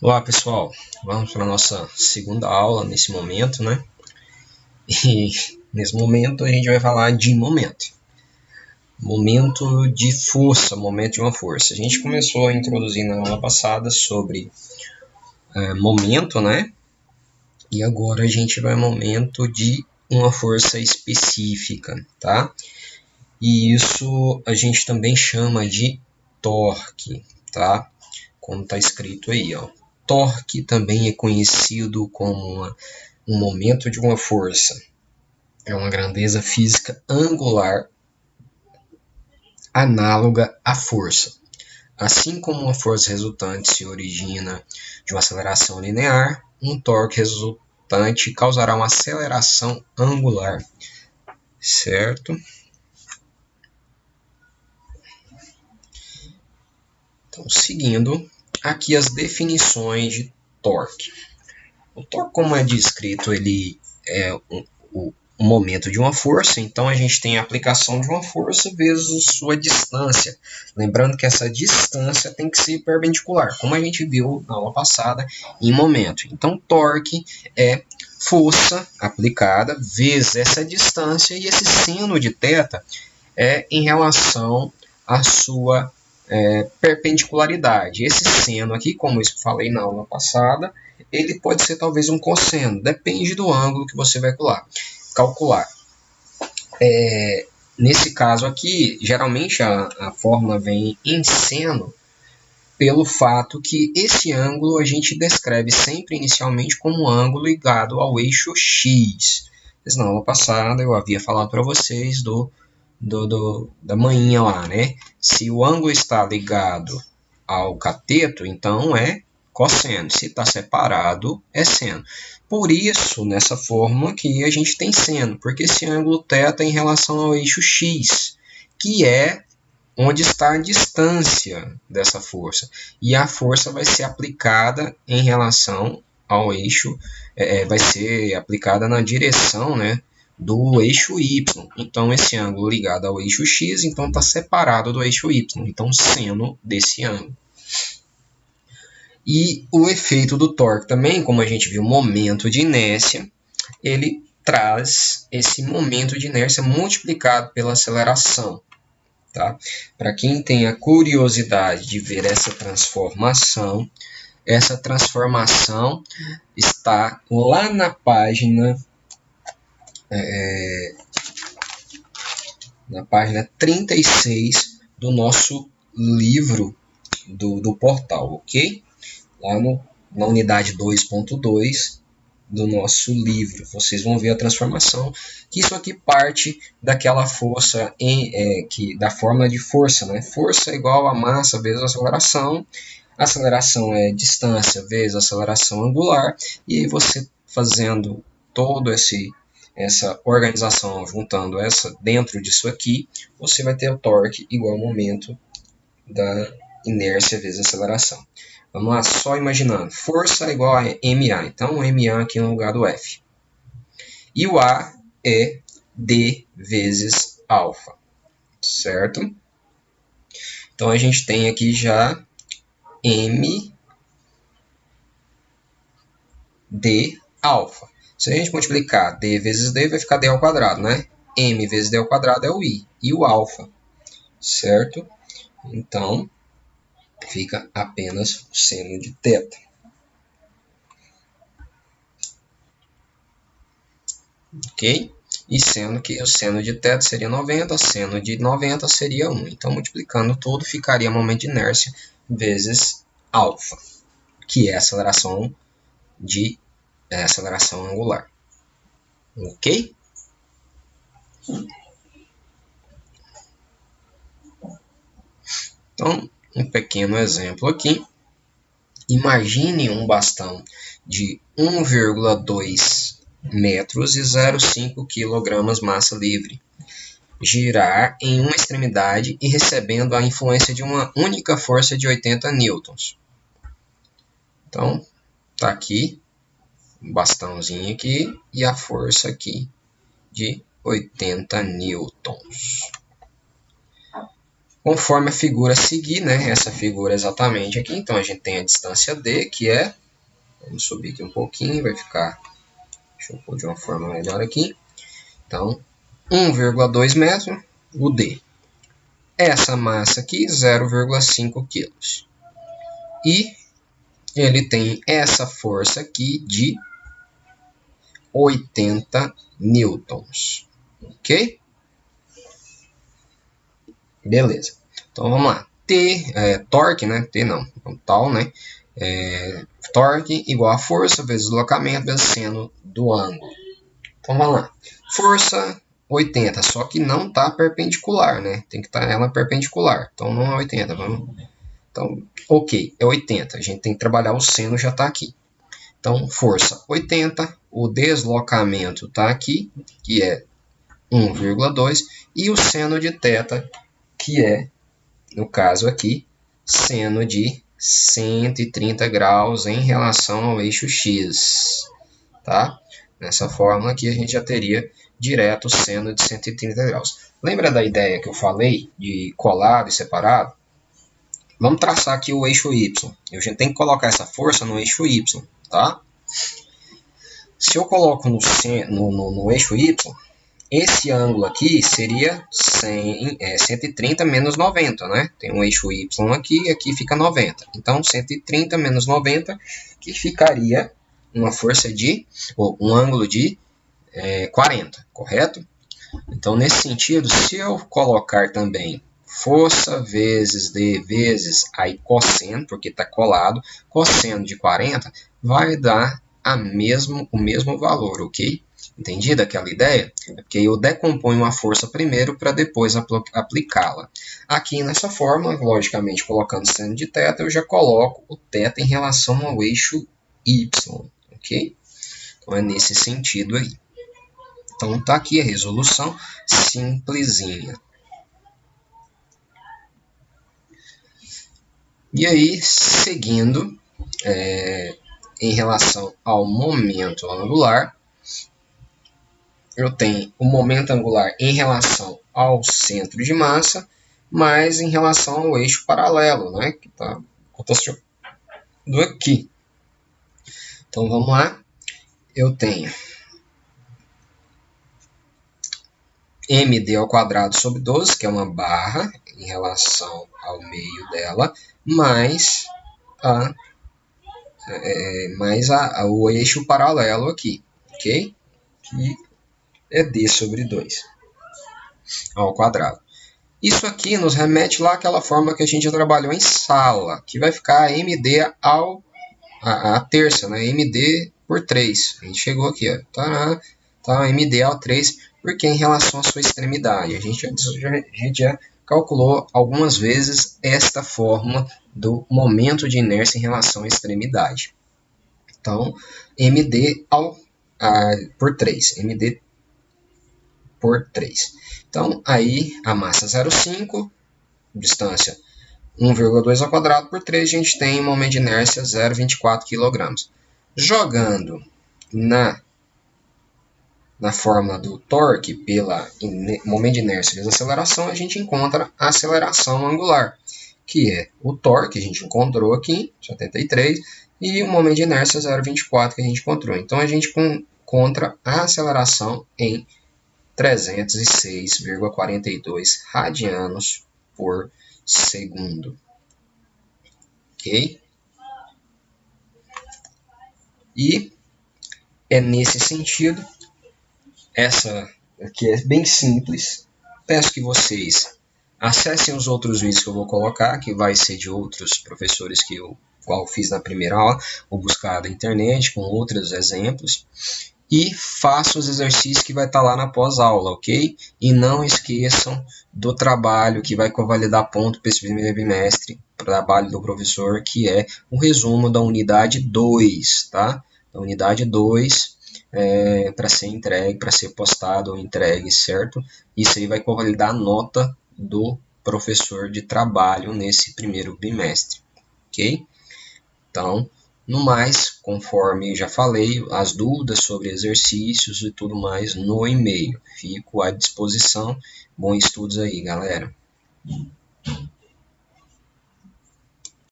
Olá pessoal, vamos para a nossa segunda aula nesse momento, né? E nesse momento a gente vai falar de momento. Momento de força, momento de uma força. A gente começou a introduzir na aula passada sobre momento, né? E agora a gente vai ao momento de uma força específica, tá? E isso a gente também chama de torque, tá? Como está escrito aí, ó. Torque também é conhecido como um momento de uma força. É uma grandeza física angular análoga à força. Assim como uma força resultante se origina de uma aceleração linear, um torque resultante causará uma aceleração angular, certo? Então, seguindo aqui as definições de torque. O torque, como é descrito, ele é o momento de uma força, então a gente tem a aplicação de uma força vezes sua distância. Lembrando que essa distância tem que ser perpendicular, como a gente viu na aula passada, em momento. Então, torque é força aplicada vezes essa distância, e esse seno de θ é em relação à sua perpendicularidade. Esse seno aqui, como eu falei na aula passada, ele pode ser talvez um cosseno, depende do ângulo que você vai calcular. Nesse caso aqui, geralmente a fórmula vem em seno, pelo fato que esse ângulo a gente descreve sempre inicialmente como um ângulo ligado ao eixo X. Mas na aula passada eu havia falado para vocês da manhinha lá, né? Se o ângulo está ligado ao cateto, então é cosseno. Se está separado, é seno. Por isso, nessa fórmula aqui, a gente tem seno, porque esse ângulo θ é em relação ao eixo X, que é onde está a distância dessa força. E a força vai ser aplicada em relação ao eixo, vai ser aplicada na direção, né, do eixo Y. Então, esse ângulo ligado ao eixo X, então está separado do eixo Y. Então, seno desse ângulo. E o efeito do torque também, como a gente viu, momento de inércia, ele traz esse momento de inércia multiplicado pela aceleração. Tá? Para quem tem a curiosidade de ver essa transformação está lá na página 36 do nosso livro do portal, ok? Lá na unidade 2.2 do nosso livro, vocês vão ver a transformação, que isso aqui parte daquela força, da fórmula de força, né? Força é igual a massa vezes aceleração, aceleração é distância vezes aceleração angular, e aí você fazendo todo essa organização, juntando essa dentro disso aqui, você vai ter o torque igual ao momento da inércia vezes aceleração. Vamos lá, só imaginando. Força é igual a MA. Então, MA aqui no lugar do F. E o A é D vezes alfa. Certo? Então, a gente tem aqui já M D alfa. Se a gente multiplicar D vezes D, vai ficar D ao quadrado, né? M vezes D ao quadrado é o I. E o alfa. Certo? Então, fica apenas o seno de θ. Ok? E sendo que o seno de θ seria 90, seno de 90 seria 1. Então, multiplicando tudo, ficaria momento de inércia vezes alfa, que é a aceleração angular. Ok? Então, um pequeno exemplo aqui. Imagine um bastão de 1,2 metros e 0,5 kg massa livre girar em uma extremidade e recebendo a influência de uma única força de 80 newtons. Então, tá aqui um bastãozinho aqui e a força aqui de 80 newtons. Conforme a figura seguir, né? Essa figura exatamente aqui. Então, a gente tem a distância D, que é... Vamos subir aqui um pouquinho, vai ficar... Deixa eu pôr de uma forma melhor aqui. Então, 1,2 metros, o D. Essa massa aqui, 0,5 quilos. E ele tem essa força aqui de 80 newtons. Ok? Beleza. Então, vamos lá. T, torque, né? T não, tal, né? Torque igual a força vezes deslocamento vezes seno do ângulo. Então, vamos lá. Força 80, só que não está perpendicular, né? Tem que estar ela perpendicular. Então, não é 80. Vamos... Então, ok, é 80. A gente tem que trabalhar o seno, já está aqui. Então, força 80. O deslocamento está aqui, que é 1,2. E o seno de θ, que é, no caso aqui, seno de 130 graus em relação ao eixo X. Tá? Nessa fórmula aqui a gente já teria direto o seno de 130 graus. Lembra da ideia que eu falei de colado e separado? Vamos traçar aqui o eixo Y. A gente tem que colocar essa força no eixo Y. Tá? Se eu coloco no eixo Y, esse ângulo aqui seria 130 menos 90, né? Tem um eixo Y aqui, aqui fica 90. Então, 130 menos 90, que ficaria uma força de, ou um ângulo de 40, correto? Então, nesse sentido, se eu colocar também força vezes D vezes aí cosseno, porque está colado, cosseno de 40, vai dar o mesmo valor, ok? Entendida aquela ideia? É porque eu decomponho a força primeiro para depois aplicá-la. Aqui nessa forma, logicamente, colocando seno de θ, eu já coloco o θ em relação ao eixo Y, ok? Então, é nesse sentido aí. Então, está aqui a resolução simplesinha. E aí, seguindo, em relação ao momento angular, eu tenho o momento angular em relação ao centro de massa, mas em relação ao eixo paralelo, né, que está acontecendo aqui. Então, vamos lá. Eu tenho md ao quadrado sobre 12, que é uma barra em relação ao meio dela, mais o eixo paralelo aqui, ok? Que é d sobre 2 ao quadrado. Isso aqui nos remete lá àquela forma que a gente já trabalhou em sala, que vai ficar md a terça, né? md por 3. A gente chegou aqui, ó. Tá, md ao 3, porque em relação à sua extremidade. A gente já calculou algumas vezes esta fórmula do momento de inércia em relação à extremidade. Então, md por 3. md por 3. Então, aí a massa 0,5, distância 1,2 ao quadrado por 3, a gente tem um momento de inércia 0,24 kg. Jogando na fórmula do torque pela momento de inércia vezes aceleração, a gente encontra a aceleração angular, que é o torque que a gente encontrou aqui, 73, e o momento de inércia 0,24 que a gente encontrou. Então, a gente encontra a aceleração em 306,42 radianos por segundo. Ok? E é nesse sentido, essa aqui é bem simples. Peço que vocês acessem os outros vídeos que eu vou colocar, que vai ser de outros professores que eu fiz na primeira aula, ou buscar na internet com outros exemplos. E façam os exercícios que vai estar lá na pós-aula, ok? E não esqueçam do trabalho que vai convalidar ponto para esse primeiro bimestre, trabalho do professor, que é o resumo da unidade 2, tá? Da unidade 2, para ser entregue, para ser postado ou entregue, certo? Isso aí vai convalidar a nota do professor de trabalho nesse primeiro bimestre, ok? Então, no mais, conforme já falei, as dúvidas sobre exercícios e tudo mais no e-mail. Fico à disposição. Bons estudos aí, galera.